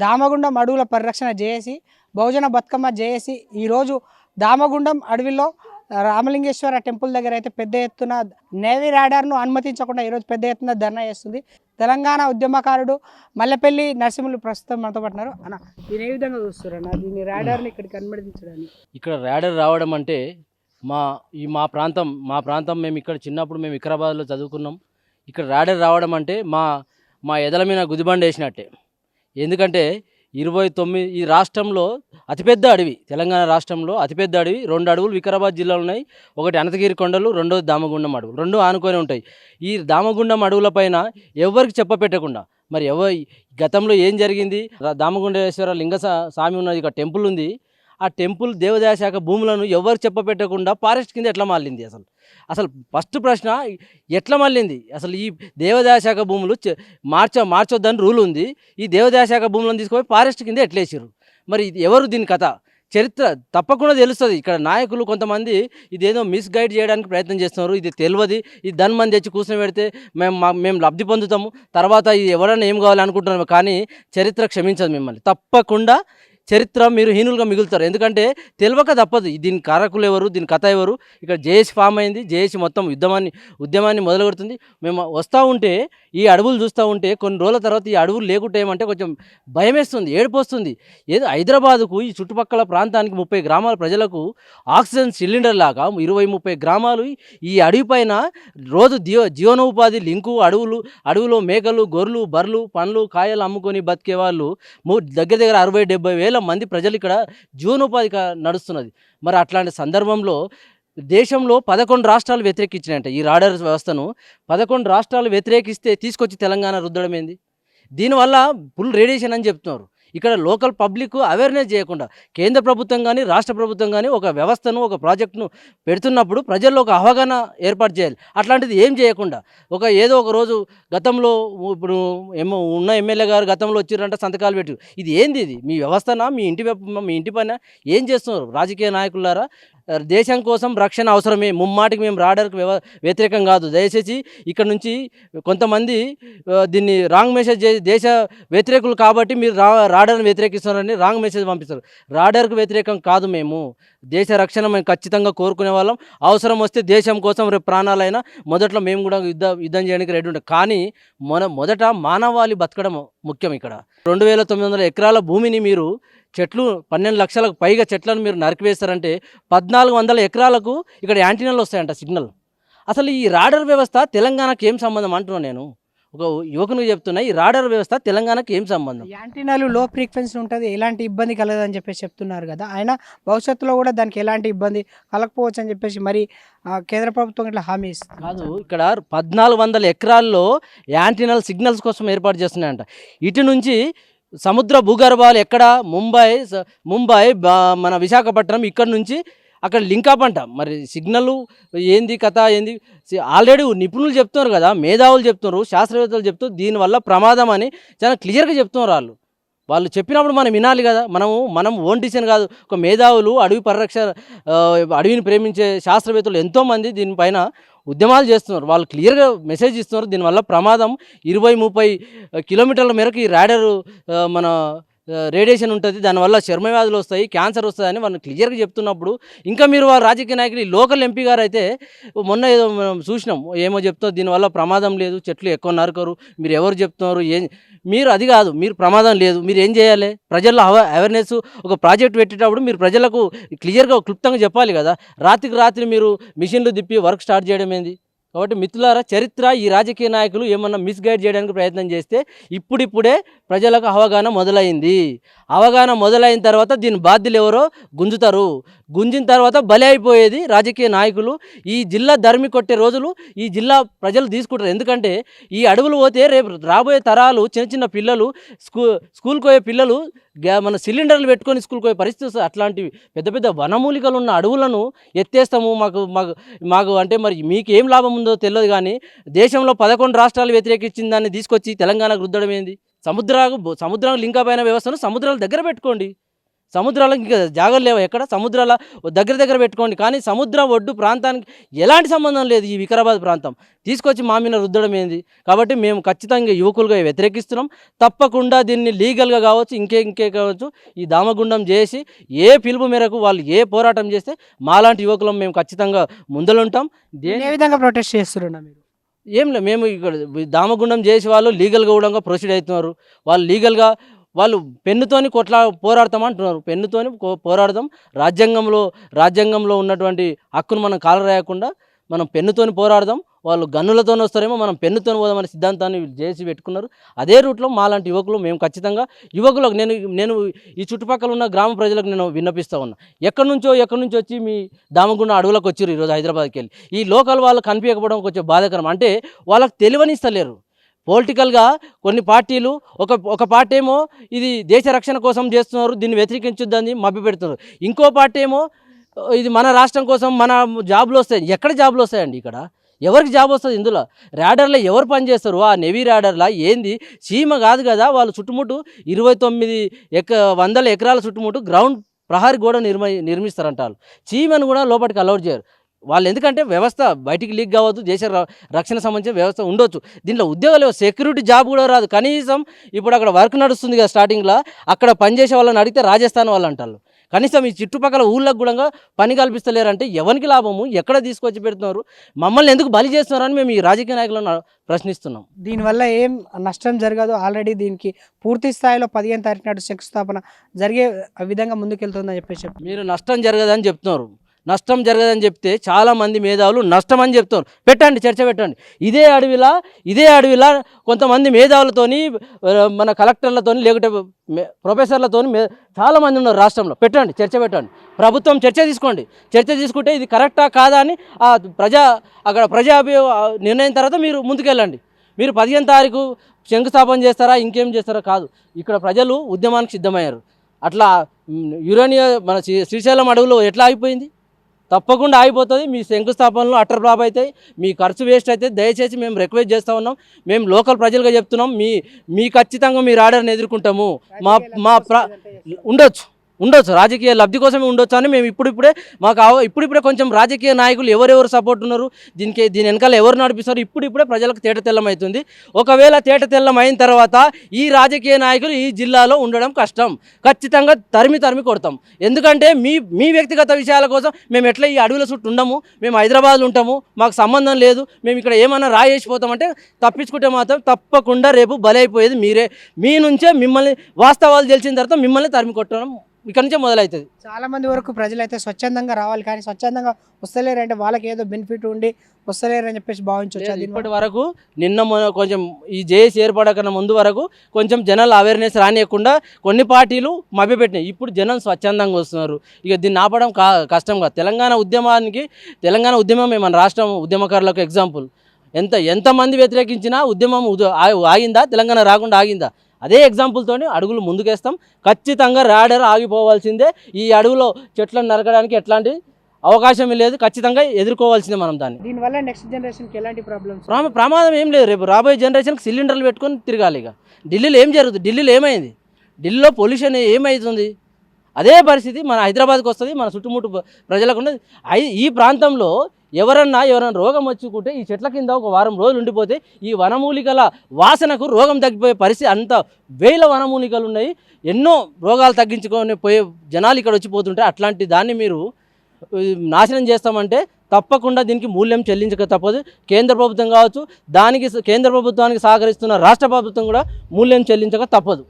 దామగుండం అడవుల పరిరక్షణ జేఏసీ బహుజన బతుకమ్మ జేఏసీ ఈరోజు దామగుండం అడవిలో రామలింగేశ్వర టెంపుల్ దగ్గర అయితే పెద్ద ఎత్తున నేవీ రాడార్ను అనుమతించకుండా ఈరోజు పెద్ద ఎత్తున ధర్నా చేస్తుంది. తెలంగాణ ఉద్యమకారుడు మల్లెపల్లి నరసింహులు ప్రస్తుతం మనతో పడుతున్నారు. అన్న, దీని ఏ విధంగా చూస్తారన్న దీన్ని రాడార్ని ఇక్కడికి అనుమతించడానికి? ఇక్కడ రాడర్ రావడం అంటే మా ప్రాంతం మేము ఇక్కడ చిన్నప్పుడు మేము వికారాబాద్లో చదువుకున్నాం. ఇక్కడ రాడర్ రావడం అంటే మా ఎదల మీద గుదిబండ వేసినట్టే. ఎందుకంటే 29 ఈ రాష్ట్రంలో అతిపెద్ద అడవి, తెలంగాణ రాష్ట్రంలో అతిపెద్ద అడవి 2 అడవులు వికారాబాద్ జిల్లాలో ఉన్నాయి. ఒకటి అనంతగిరి కొండలు, రెండోది దామగుండం అడవులు, 2 ఆనుకొని ఉంటాయి. ఈ దామగుండం అడవులపైన ఎవరికి చెప్పపెట్టకుండా మరి గతంలో ఏం జరిగింది, దామగుండేశ్వర లింగ స్వామి ఉన్నది, ఇక టెంపుల్ ఉంది. ఆ టెంపుల్ దేవాదాయ శాఖ భూములను ఎవరు చెప్పపెట్టకుండా ఫారెస్ట్ కింద ఎట్లా మారింది? అసలు ఫస్ట్ ప్రశ్న ఎట్లా మళ్ళింది? అసలు ఈ దేవాదాయ శాఖ భూములు మార్చొద్దని రూల్ ఉంది. ఈ దేవాదాయ శాఖ భూములను తీసుకుపోయి ఫారెస్ట్ కింద ఎట్లేసారు? మరి ఇది ఎవరు? దీని కథ చరిత్ర తప్పకుండా తెలుస్తుంది. ఇక్కడ నాయకులు కొంతమంది ఇదేదో మిస్గైడ్ చేయడానికి ప్రయత్నం చేస్తున్నారు. ఇది తెలియదు, ఇది దాని మంది తెచ్చి కూర్చొని పెడితే మేము లబ్ధి పొందుతాము, తర్వాత ఇది ఎవరైనా ఏం కావాలి అనుకుంటున్నాము. కానీ చరిత్ర క్షమించదు మిమ్మల్ని. తప్పకుండా చరిత్ర మీరు హీనులుగా మిగులుతారు. ఎందుకంటే తెలియక తప్పదు. దీని కారకులు ఎవరు, దీని కథ ఎవరు? ఇక్కడ జేఏసీ ఫామ్ అయింది. జేఏసీ మొత్తం ఉద్యమాన్ని మొదలుపెడుతుంది. మేము వస్తూ ఉంటే ఈ అడవులు చూస్తూ ఉంటే కొన్ని రోజుల తర్వాత ఈ అడవులు లేకుంటే ఏమంటే కొంచెం భయం వేస్తుంది, ఏడుపు వస్తుంది. ఏదో హైదరాబాదుకు ఈ చుట్టుపక్కల ప్రాంతానికి 30 గ్రామాల ప్రజలకు ఆక్సిజన్ సిలిండర్ లాగా 20-30 గ్రామాలు ఈ అడవి పైన రోజు జీవనోపాధి లింకు అడవులో మేకలు, గొర్రెలు, బర్రెలు, పండ్లు, కాయలు అమ్ముకొని బతికే వాళ్ళు దగ్గర 60-70 వేల మంది ప్రజలు ఇక్కడ జీవనోపాధి నడుస్తున్నది. మరి అట్లాంటి సందర్భంలో దేశంలో 11 రాష్ట్రాలు వ్యతిరేకించినాయంట ఈ రాడర్ వ్యవస్థను. 11 రాష్ట్రాలు వ్యతిరేకిస్తే తీసుకొచ్చి తెలంగాణ రుద్దడం ఏంది? దీనివల్ల ఫుల్ రేడియేషన్ అని చెప్తున్నారు. ఇక్కడ లోకల్ పబ్లిక్ అవేర్నెస్ చేయకుండా కేంద్ర ప్రభుత్వం కానీ రాష్ట్ర ప్రభుత్వం కానీ ఒక వ్యవస్థను, ఒక ప్రాజెక్టును పెడుతున్నప్పుడు ప్రజల్లో ఒక అవగాహన ఏర్పాటు చేయాలి. అట్లాంటిది ఏం చేయకుండా ఏదో ఒక రోజు గతంలో ఇప్పుడు ఉన్న ఎమ్మెల్యే గారు గతంలో వచ్చిరంటే సంతకాలు పెట్టి, ఇది ఏంది? ఇది మీ వ్యవస్థనా? మీ ఇంటి పైన ఏం చేస్తున్నారు రాజకీయ నాయకులారా? దేశం కోసం రక్షణ అవసరమే. ముమ్మాటికి మేము రాడర్కి వ్యతిరేకం కాదు. దయచేసి ఇక్కడ నుంచి కొంతమంది దీన్ని రాంగ్ మెసేజ్ దేశ వ్యతిరేకులు కాబట్టి మీరు రాడర్ని వ్యతిరేకిస్తున్నారని రాంగ్ మెసేజ్ పంపిస్తారు. రాడర్కు వ్యతిరేకం కాదు. మేము దేశ రక్షణ మేము ఖచ్చితంగా కోరుకునే వాళ్ళం. అవసరం వస్తే దేశం కోసం రేపు ప్రాణాలైనా మొదట్లో మేము కూడా యుద్ధం చేయడానికి రెడీ ఉంటాం. కానీ మొదట మానవాళి బతకడం ముఖ్యం. ఇక్కడ 2900 ఎకరాల భూమిని మీరు చెట్లు 12 లక్షలకు పైగా చెట్లను మీరు నరికివేస్తారంటే 1400 ఎకరాలకు ఇక్కడ యాంటీనాలు వస్తాయంట, సిగ్నల్. అసలు ఈ రాడర్ వ్యవస్థ తెలంగాణకు ఏం సంబంధం అంటున్నాను నేను. ఒక యువకునికి చెప్తున్నా, ఈ రాడర్ వ్యవస్థ తెలంగాణకు ఏం సంబంధం? యాంటీనాలు లో ఫ్రీక్వెన్సీ ఉంటుంది, ఎలాంటి ఇబ్బంది కలగదని చెప్పేసి చెప్తున్నారు కదా. ఆయన భవిష్యత్తులో కూడా దానికి ఎలాంటి ఇబ్బంది కలగకపోవచ్చు అని చెప్పేసి మరి కేంద్ర ప్రభుత్వం ఇట్లా హామీ ఇస్తుంది. కాదు, ఇక్కడ 1400 ఎకరాల్లో యాంటీనాలు సిగ్నల్స్ కోసం ఏర్పాటు చేస్తున్నాయంట. ఇటు నుంచి సముద్ర భూగర్భాలు ఎక్కడ ముంబై మన విశాఖపట్నం, ఇక్కడ నుంచి అక్కడ లింకప్ అంట. మరి సిగ్నల్ ఏంది కథ ఏంది? ఆల్రెడీ నిపుణులు చెప్తున్నారు కదా, మేధావులు చెప్తున్నారు, శాస్త్రవేత్తలు చెప్తున్నారు దీనివల్ల ప్రమాదం అని చాలా క్లియర్గా చెప్తున్నారు. వాళ్ళు చెప్పినప్పుడు మనం వినాలి కదా. మనం ఓన్ డిసిషన్ కాదు. ఒక మేధావులు, అడవి పరిరక్షణ, అడవిని ప్రేమించే శాస్త్రవేత్తలు ఎంతోమంది దీనిపైన ఉద్యమాలు చేస్తున్నారు. వాళ్ళు క్లియర్గా మెసేజ్ ఇస్తున్నారు. దీనివల్ల ప్రమాదం 20-30 కిలోమీటర్ల మేరకు ఈ రాడరు మన రేడియేషన్ ఉంటుంది, దానివల్ల చర్మ వ్యాధులు వస్తాయి, క్యాన్సర్ వస్తుందని వాళ్ళు క్లియర్గా చెప్తున్నప్పుడు ఇంకా మీరు రాజకీయ నాయకులు, లోకల్ ఎంపీ గారు అయితే మొన్న ఏదో మనం చూసినాం, ఏమో చెప్తారు దీనివల్ల ప్రమాదం లేదు, చెట్లు ఎక్కువ నరకరు, మీరు ఎవరు చెప్తున్నారు? మీరు అది కాదు, మీరు ప్రమాదం లేదు, మీరు ఏం చేయాలి? ప్రజల్లో అవేర్నెస్, ఒక ప్రాజెక్ట్ పెట్టేటప్పుడు మీరు ప్రజలకు క్లియర్గా క్లుప్తంగా చెప్పాలి కదా. రాత్రికి రాత్రి మీరు మిషన్లు తిప్పి వర్క్ స్టార్ట్ చేయడం ఏంది? కాబట్టి మిత్రులారా, చరిత్ర ఈ రాజకీయ నాయకులు ఏమన్నా మిస్గైడ్ చేయడానికి ప్రయత్నం చేస్తే ఇప్పుడిప్పుడే ప్రజలకు అవగాహన మొదలైంది. అవగాహన మొదలైన తర్వాత దీని బాధ్యులు ఎవరో గుంజుతారు. గుంజిన తర్వాత బలి అయిపోయేది రాజకీయ నాయకులు. ఈ జిల్లా ధర్మి కొట్టే రోజులు ఈ జిల్లా ప్రజలు తీసుకుంటారు. ఎందుకంటే ఈ అడవులు పోతే రేపు రాబోయే తరాలు, చిన్న పిల్లలు, స్కూల్కి పోయే పిల్లలు మన సిలిండర్లు పెట్టుకొని స్కూల్కి పోయే పరిస్థితి వస్తుంది. అట్లాంటివి పెద్ద పెద్ద వనమూలికలు ఉన్న అడవులను ఎత్తేస్తాము మాకు అంటే మరి మీకు ఏం లాభం ఉందో తెలియదు. కానీ దేశంలో 11 రాష్ట్రాలు వ్యతిరేకించిన దాన్ని తీసుకొచ్చి తెలంగాణకు రుద్దడం ఏంది? సముద్రం లింకప్ అయిన వ్యవస్థను సముద్రాల దగ్గర పెట్టుకోండి. సముద్రాలకు ఇంకా జాగలు లేవు ఎక్కడ సముద్రాల దగ్గర దగ్గర పెట్టుకోండి, కానీ సముద్రం ఒడ్డు ప్రాంతానికి ఎలాంటి సంబంధం లేదు ఈ వికారాబాద్ ప్రాంతం. తీసుకొచ్చి మా మీద రుద్దడం ఏంది? కాబట్టి మేము ఖచ్చితంగా యువకులుగా వ్యతిరేకిస్తున్నాం. తప్పకుండా దీన్ని లీగల్గా కావచ్చు, ఇంకే కావచ్చు, ఈ దామగుండం చేసి ఏ పిలుపు మేరకు వాళ్ళు ఏ పోరాటం చేస్తే మాలాంటి యువకులం మేము ఖచ్చితంగా ముందలుంటాం. ఏ విధంగా ప్రొటెస్ట్ చేస్తున్నా మీరు? ఏం లేదు, మేము ఇక్కడ దామగుండం చేసి వాళ్ళు లీగల్గా కూడా ప్రొసీడ్ అవుతున్నారు. వాళ్ళు లీగల్గా వాళ్ళు పెన్నుతోని పోరాడతామంటున్నారు. పెన్నుతోని పోరాడదాం. రాజ్యాంగంలో ఉన్నటువంటి హక్కును మనం కాలరాయకుండా మనం పెన్నుతోని పోరాడదాం. వాళ్ళు గన్నులతోనే వస్తారేమో, మనం పెన్నుతోని పోదామనే సిద్ధాంతాన్ని చేసి పెట్టుకున్నారు. అదే రూట్లో మాలాంటి యువకులు మేము ఖచ్చితంగా యువకులకు నేను ఈ చుట్టుపక్కల ఉన్న గ్రామ ప్రజలకు నేను విన్నపిస్తూ ఉన్నా. ఎక్కడి నుంచో వచ్చి మీ దామగుండ అడవులకు వచ్చారు ఈరోజు హైదరాబాద్కి వెళ్ళి. ఈ లోకల్ వాళ్ళు కనిపించకపోవడం కొంచెం బాధాకరం. అంటే వాళ్ళకి తెలివనిస్తలేరు. పొలిటికల్గా కొన్ని పార్టీలు ఒక పార్టీ ఏమో ఇది దేశ రక్షణ కోసం చేస్తున్నారు, దీన్ని వ్యతిరేకించొద్దని మభ్యపెడుతున్నారు. ఇంకో పార్టీ ఏమో ఇది మన రాష్ట్రం కోసం, మన జాబులు వస్తాయి. ఎక్కడ జాబులు వస్తాయండి? ఇక్కడ ఎవరికి జాబ్ వస్తుంది? ఇందులో ర్యాడర్లో ఎవరు పనిచేస్తారు? ఆ నెవీ ర్యాడర్లా ఏంది? సీమ కాదు కదా, వాళ్ళు చుట్టుముట్టు 2900 ఎకరాల చుట్టుముట్టు గ్రౌండ్ ప్రహారీ గోడ నిర్మిస్తారంట. వాళ్ళు చీమను కూడా లోపలికి అలౌట్ చేయరు వాళ్ళు. ఎందుకంటే వ్యవస్థ బయటికి లీక్ కావద్దు, దేశ రక్షణ సంబంధించిన వ్యవస్థ ఉండొచ్చు. దీంట్లో ఉద్యోగాలు సెక్యూరిటీ జాబ్ కూడా రాదు. కనీసం ఇప్పుడు అక్కడ వర్క్ నడుస్తుంది కదా స్టార్టింగ్లో, అక్కడ పనిచేసే వాళ్ళని అడిగితే రాజస్థాన్ వాళ్ళు అంటారు. కనీసం ఈ చుట్టుపక్కల ఊళ్ళకు కూడా పని కల్పిస్తలేరంటే ఎవరికి లాభము? ఎక్కడ తీసుకొచ్చి పెడుతున్నారు? మమ్మల్ని ఎందుకు బలి చేస్తున్నారని మేము ఈ రాజకీయ నాయకులను ప్రశ్నిస్తున్నాం. దీనివల్ల ఏం నష్టం జరగదు. ఆల్రెడీ దీనికి పూర్తి స్థాయిలో 15వ తారీఖు నాడు శంకుస్థాపన జరిగే విధంగా ముందుకెళ్తుందని చెప్పేసి మీరు నష్టం జరగదని చెప్తున్నారు. నష్టం జరగదని చెప్తే చాలామంది మేధావులు నష్టం అని చెప్తారు. పెట్టండి, చర్చ పెట్టండి. ఇదే అడవిలా కొంతమంది మేధావులతోని, మన కలెక్టర్లతోని, లేకుంటే ప్రొఫెసర్లతోని చాలామంది ఉన్నారు రాష్ట్రంలో. పెట్టండి, చర్చ పెట్టండి. ప్రభుత్వం చర్చ తీసుకోండి. చర్చ తీసుకుంటే ఇది కరెక్టా కాదా అని అక్కడ ప్రజా నిర్ణయం తర్వాత మీరు ముందుకెళ్ళండి. మీరు 15వ తారీఖు శంకుస్థాపన చేస్తారా, ఇంకేం చేస్తారా కాదు. ఇక్కడ ప్రజలు ఉద్యమానికి సిద్ధమయ్యారు. అట్లా మన శ్రీశైలం అడవులో ఎట్లా ఆగిపోయింది? తప్పకుండా ఆగిపోతుంది. మీ శంకుస్థాపనలు అటర్ ఫ్లాప్ అవుతాయి, మీ ఖర్చు వేస్ట్ అయితే. దయచేసి మేము రిక్వెస్ట్ చేస్తూ ఉన్నాం. మేము లోకల్ ప్రజలుగా చెప్తున్నాం, మీ ఖచ్చితంగా మీరు ఆర్డర్ని ఎదుర్కొంటాము. ఉండొచ్చు రాజకీయ లబ్ధి కోసమే ఉండొచ్చు అని మేము ఇప్పుడిప్పుడే కొంచెం రాజకీయ నాయకులు ఎవరెవరు సపోర్ట్ ఉన్నారు, దీని వెనకాల ఎవరు నడిపిస్తారు, ఇప్పుడిప్పుడే ప్రజలకు తేటతెల్లమవుతుంది. ఒకవేళ తేటతెల్లమైన తర్వాత ఈ రాజకీయ నాయకులు ఈ జిల్లాలో ఉండడం కష్టం. ఖచ్చితంగా తరిమి కొడతాం. ఎందుకంటే మీ వ్యక్తిగత విషయాల కోసం మేము ఎట్లా ఈ అడవుల చుట్టూ ఉండము. మేము హైదరాబాద్లో ఉంటాము, మాకు సంబంధం లేదు. మేము ఇక్కడ ఏమన్నా రాయేసిపోతామంటే తప్పించుకుంటే మాత్రం తప్పకుండా రేపు బలైపోయేది మీరే. మీ నుంచే మిమ్మల్ని వాస్తవాలు తెలిసిన తర్వాత మిమ్మల్ని తరిమి కొట్టడం ఇక్కడ నుంచే మొదలవుతుంది. చాలా మంది వరకు ప్రజలు అయితే స్వచ్ఛందంగా రావాలి, కానీ స్వచ్ఛందంగా వస్తలేరంటే వాళ్ళకి ఏదో బెనిఫిట్ ఉండి వస్తలేరని చెప్పేసి భావించవచ్చు. ఇప్పటి వరకు కొంచెం ఈ జేఏసీ ఏర్పడకన్నా ముందు వరకు కొంచెం జనాలు అవేర్నెస్ రానియకుండా కొన్ని పార్టీలు మభ్యపెట్టినాయి. ఇప్పుడు జనం స్వచ్ఛందంగా వస్తున్నారు. ఇక దీన్ని ఆపడం కష్టంగా. తెలంగాణ ఉద్యమమే మన రాష్ట్రం ఉద్యమకారులకు ఎగ్జాంపుల్. ఎంతమంది వ్యతిరేకించినా ఉద్యమం ఆగిందా? తెలంగాణ రాకుండా ఆగిందా? అదే ఎగ్జాంపుల్తో అడుగులు ముందుకేస్తాం. ఖచ్చితంగా ర్యాడర్ ఆగిపోవాల్సిందే. ఈ అడవులో చెట్లను నరకడానికి ఎట్లాంటి అవకాశం లేదు. ఖచ్చితంగా ఎదుర్కోవాల్సిందే మనం దాన్ని. దీనివల్ల నెక్స్ట్ జనరేషన్కి ఎలాంటి ప్రమాదం ఏం లేదు. రేపు రాబోయే జనరేషన్కి సిలిండర్లు పెట్టుకొని తిరగాలి. ఇక ఢిల్లీలో ఏం జరుగుతుంది? ఢిల్లీలో ఏమైంది? ఢిల్లీలో పొల్యూషన్ ఏమవుతుంది? అదే పరిస్థితి మన హైదరాబాద్కి వస్తుంది, మన చుట్టుముట్టు ప్రజలకు ఉన్నది. ఈ ప్రాంతంలో ఎవరన్నా రోగం వచ్చుకుంటే ఈ చెట్ల కింద ఒక వారం రోజులు ఉండిపోతే ఈ వనమూలికల వాసనకు రోగం తగ్గిపోయే పరిస్థితి. అంత వేల వనమూలికలు ఉన్నాయి. ఎన్నో రోగాలు తగ్గించుకొని పోయే జనాలు ఇక్కడ వచ్చిపోతుంటే అట్లాంటి దాన్ని మీరు నాశనం చేస్తామంటే తప్పకుండా దీనికి మూల్యం చెల్లించక తప్పదు. కేంద్ర ప్రభుత్వం కావచ్చు, కేంద్ర ప్రభుత్వానికి సహకరిస్తున్న రాష్ట్ర ప్రభుత్వం కూడా మూల్యం చెల్లించక తప్పదు.